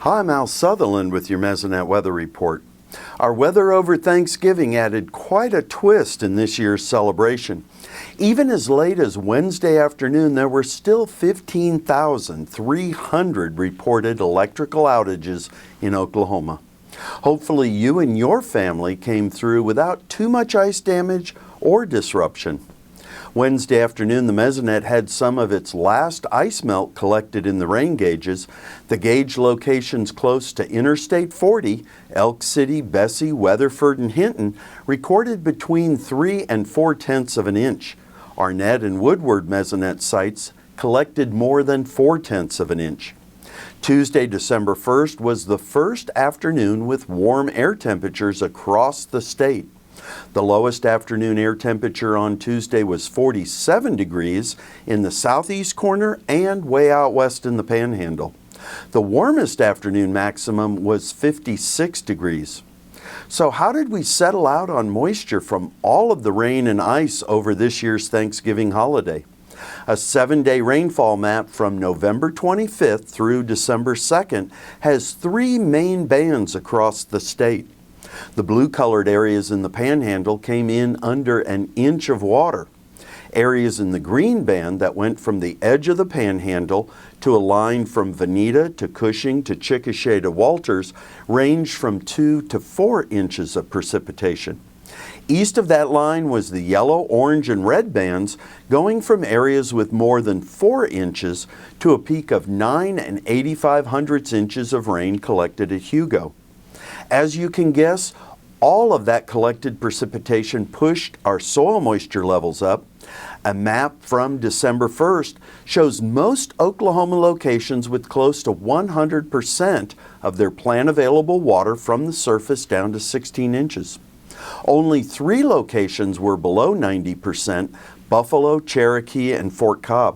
Hi, I'm Al Sutherland with your Mesonet Weather Report. Our weather over Thanksgiving added quite a twist in this year's celebration. Even as late as Wednesday afternoon, there were still 15,300 reported electrical outages in Oklahoma. Hopefully you and your family came through without too much ice damage or disruption. Wednesday afternoon, the Mesonet had some of its last ice melt collected in the rain gauges. The gauge locations close to Interstate 40, Elk City, Bessie, Weatherford, and Hinton recorded between 3 and 4/10 of an inch. Arnett and Woodward Mesonet sites collected more than 4/10 of an inch. Tuesday, December 1st, was the first afternoon with warm air temperatures across the state. The lowest afternoon air temperature on Tuesday was 47 degrees in the southeast corner and way out west in the Panhandle. The warmest afternoon maximum was 56 degrees. So how did we settle out on moisture from all of the rain and ice over this year's Thanksgiving holiday? A 7-day rainfall map from November 25th through December 2nd has 3 main bands across the state. The blue-colored areas in the Panhandle came in under an inch of water. Areas in the green band that went from the edge of the Panhandle to a line from Veneta to Cushing to Chickasha to Walters ranged from 2 to 4 inches of precipitation. East of that line was the yellow, orange, and red bands, going from areas with more than 4 inches to a peak of 9 and 85 inches of rain collected at Hugo. As you can guess, all of that collected precipitation pushed our soil moisture levels up. A map from December 1st shows most Oklahoma locations with close to 100% of their plant available water from the surface down to 16 inches. Only 3 locations were below 90%, Buffalo, Cherokee, and Fort Cobb.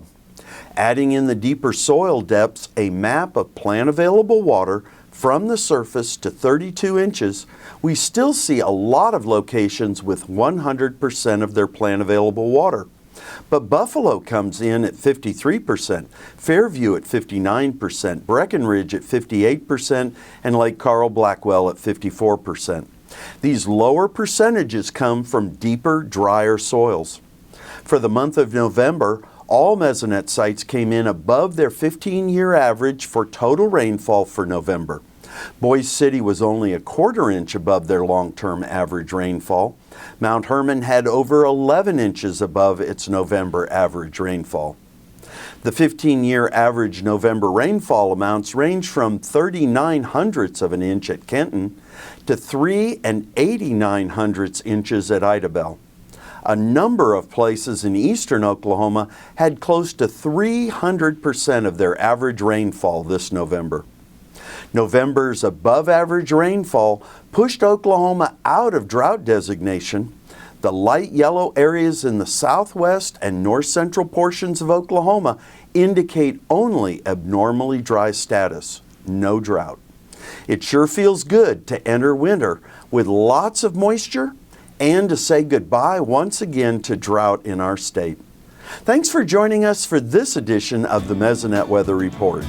Adding in the deeper soil depths, a map of plant available water from the surface to 32 inches, we still see a lot of locations with 100% of their plant available water. But Buffalo comes in at 53%, Fairview at 59%, Breckenridge at 58%, and Lake Carl Blackwell at 54%. These lower percentages come from deeper, drier soils. For the month of November, all Mesonet sites came in above their 15-year average for total rainfall for November. Boise City was only a 1/4 inch above their long-term average rainfall. Mount Hermon had over 11 inches above its November average rainfall. The 15-year average November rainfall amounts range from 39/100 of an inch at Kenton to 3 and 89/100 inches at Idabel. A number of places in eastern Oklahoma had close to 300% of their average rainfall this November. November's above-average rainfall pushed Oklahoma out of drought designation. The light yellow areas in the southwest and north-central portions of Oklahoma indicate only abnormally dry status, no drought. It sure feels good to enter winter with lots of moisture and to say goodbye once again to drought in our state. Thanks for joining us for this edition of the Mesonet Weather Report.